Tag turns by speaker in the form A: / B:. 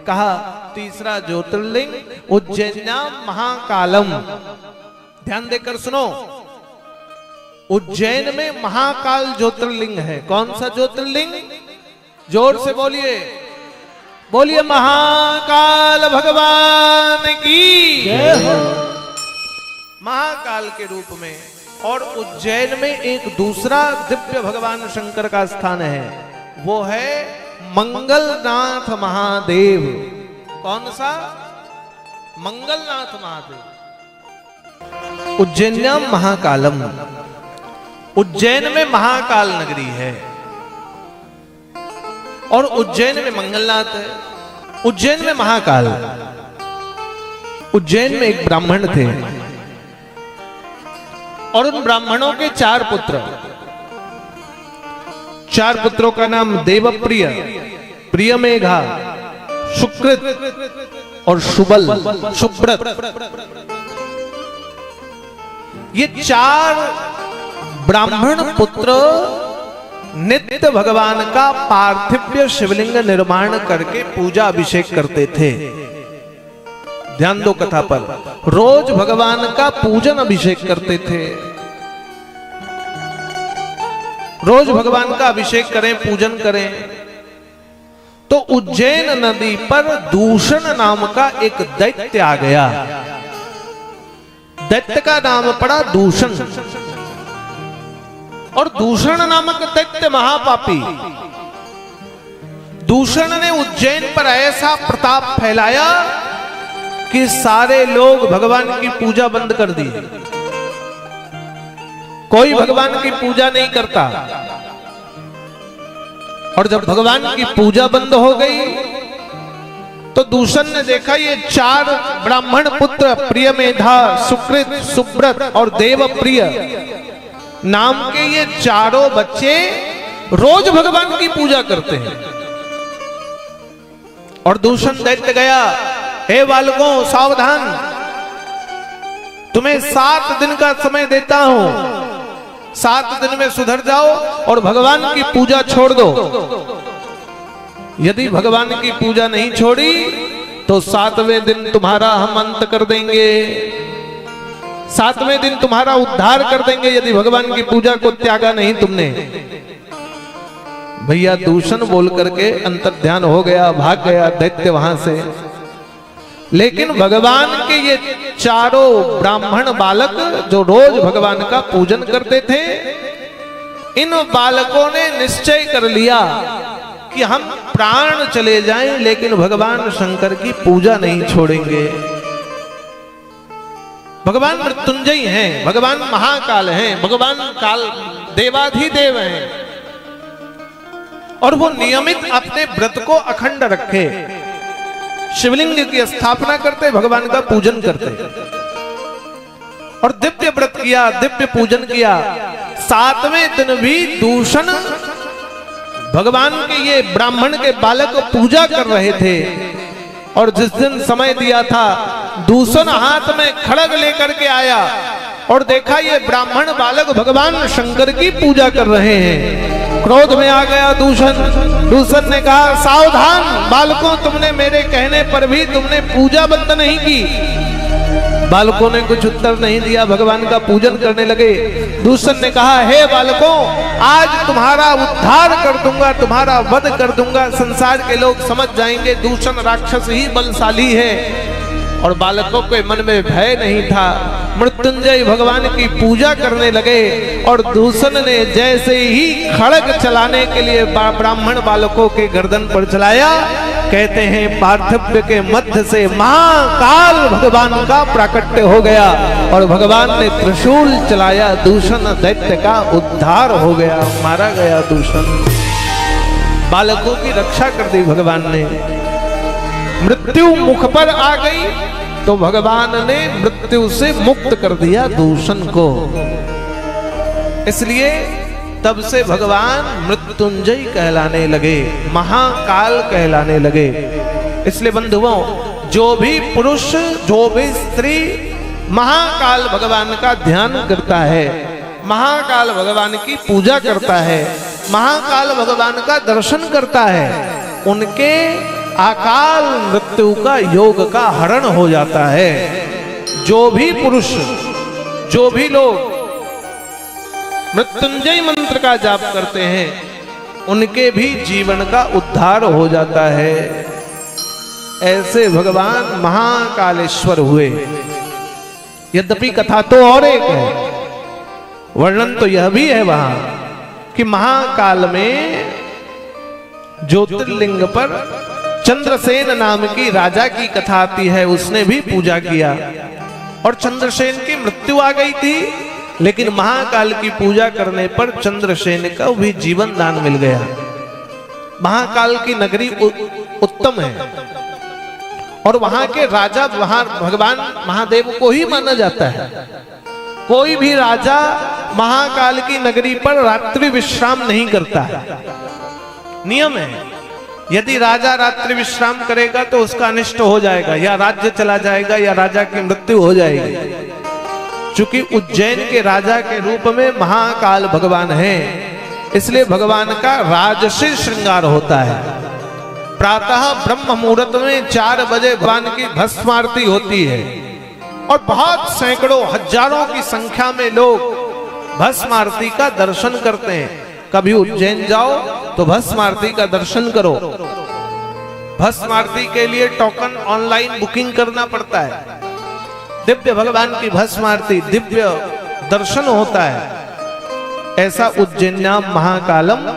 A: कहा तीसरा ज्योतिर्लिंग उज्जैन्याम महाकालम। ध्यान देकर सुनो, उज्जैन में महाकाल ज्योतिर्लिंग है। कौन सा ज्योतिर्लिंग? जोर से बोलिए, बोलिए महाकाल भगवान की जय हो। महाकाल के रूप में। और उज्जैन में एक दूसरा दिव्य भगवान शंकर का स्थान है, वो है मंगलनाथ महादेव। कौन सा? मंगलनाथ महादेव। उज्जैन्याम महाकालम, उज्जैन में महाकाल नगरी है और उज्जैन में मंगलनाथ है, उज्जैन में महाकाल। उज्जैन में एक ब्राह्मण थे और उन ब्राह्मणों के 4 पुत्र। 4 पुत्रों का नाम देवप्रिय, प्रियमेघा, सुकृत और शुबल, सुब्रत। ये 4 ब्राह्मण पुत्र नित्य भगवान का पार्थिव शिवलिंग निर्माण करके पूजा अभिषेक करते थे। ध्यान दो कथा पर, रोज भगवान का पूजन अभिषेक करते थे। रोज भगवान का अभिषेक करें, पूजन करें। तो उज्जैन नदी पर दूषण नाम का एक दैत्य आ गया। दैत्य का नाम पड़ा दूषण। और दूषण नामक दैत्य महापापी, दूषण ने उज्जैन पर ऐसा प्रताप फैलाया कि सारे लोग भगवान की पूजा बंद कर दी। कोई भगवान की पूजा नहीं करता। और जब भगवान की पूजा बंद हो गई तो दूषण ने देखा ये 4 ब्राह्मण पुत्र प्रियमेधा, सुकृत, सुब्रत और देवप्रिय नाम के ये 4 बच्चे रोज भगवान की पूजा करते हैं। और दूषण दैत्य गया, हे बालकों सावधान, तुम्हें 7 दिन का समय देता हूं, 7 दिन में सुधर जाओ और भगवान की पूजा छोड़ दो। यदि भगवान की पूजा नहीं छोड़ी तो 7वें दिन तुम्हारा हम अंत कर देंगे, 7वें दिन तुम्हारा उद्धार कर देंगे यदि भगवान की पूजा को त्यागा नहीं तुमने। भैया दूषण बोल करके अंतर्ध्यान हो गया, भाग गया दैत्य वहां से। लेकिन भगवान के ये 4 ब्राह्मण बालक जो रोज भगवान का पूजन करते थे, इन बालकों ने निश्चय कर लिया कि हम प्राण चले जाएं लेकिन भगवान शंकर की पूजा नहीं छोड़ेंगे। भगवान मृत्युंजय हैं, भगवान महाकाल हैं, भगवान काल देवाधिदेव हैं। और वो नियमित अपने व्रत को अखंड रखे, शिवलिंग की स्थापना करते, भगवान का पूजन करते और दिव्य व्रत किया, दिव्य पूजन किया। 7वें दिन भी दूषण भगवान के ये ब्राह्मण के बालक पूजा कर रहे थे। और जिस दिन समय दिया था, दूषण हाथ में खड़ग लेकर के आया और देखा ये ब्राह्मण बालक भगवान शंकर की पूजा कर रहे हैं। क्रोध में आ गया दूषण। दूषण ने कहा, सावधान बालकों, तुमने मेरे कहने पर भी तुमने पूजा बंद नहीं की। बालकों ने कुछ उत्तर नहीं दिया, भगवान का पूजन करने लगे। दूषण ने कहा, हे बालकों, आज तुम्हारा उद्धार कर दूंगा, तुम्हारा वध कर दूंगा, संसार के लोग समझ जाएंगे दूषण राक्षस ही बलशाली है। और बालकों के मन में भय नहीं था, मृत्युंजय भगवान की पूजा करने लगे। और दूषण ने जैसे ही खड़ग चलाने के लिए ब्राह्मण बालकों के गर्दन पर चलाया, कहते हैं पार्थिव के मध्य से महाकाल भगवान का प्राकट्य हो गया और भगवान ने त्रिशूल चलाया, दूषण दैत्य का उद्धार हो गया, मारा गया दूषण। बालकों की रक्षा कर दी भगवान ने। मृत्यु मुख पर आ गई तो भगवान ने मृत्यु से मुक्त कर दिया दूषण को। इसलिए तब से भगवान मृत्युंजय कहलाने लगे, महाकाल कहलाने लगे। इसलिए बंधुओं, जो भी पुरुष, जो भी स्त्री महाकाल भगवान का ध्यान करता है, महाकाल भगवान की पूजा करता है, महाकाल भगवान का दर्शन करता है, उनके अकाल मृत्यु का योग का हरण हो जाता है। जो भी पुरुष, जो भी लोग मृत्युंजय मंत्र का जाप करते हैं उनके भी जीवन का उद्धार हो जाता है। ऐसे भगवान महाकालेश्वर हुए। यद्यपि कथा तो और एक है, वर्णन तो यह भी है वहां कि महाकाल में ज्योतिर्लिंग पर चंद्रसेन नाम की राजा की कथा आती है। उसने भी पूजा किया और चंद्रसेन की मृत्यु आ गई थी, लेकिन महाकाल की पूजा करने पर चंद्रसेन को भी जीवन दान मिल गया। महाकाल की नगरी उत्तम है और वहां के राजा वहां भगवान महादेव को ही माना जाता है। कोई भी राजा महाकाल की नगरी पर रात्रि विश्राम नहीं करता है, नियम है। यदि राजा रात्रि विश्राम करेगा तो उसका अनिष्ट हो जाएगा, या राज्य चला जाएगा या राजा की मृत्यु हो जाएगी। चूंकि उज्जैन के राजा के रूप में महाकाल भगवान है, इसलिए भगवान का राजसी श्रृंगार होता है। प्रातः ब्रह्म मुहूर्त में 4 बजे भगवान की भस्म आरती होती है और बहुत सैकड़ों हजारों की संख्या में लोग भस्म आरती का दर्शन करते हैं। कभी उज्जैन जाओ तो भस्म आरती का दर्शन करो। भस्म आरती के लिए टोकन ऑनलाइन बुकिंग करना पड़ता है। दिव्य भगवान की भस्म आरती, दिव्य दर्शन होता है। ऐसा उज्जैन्याम महाकालम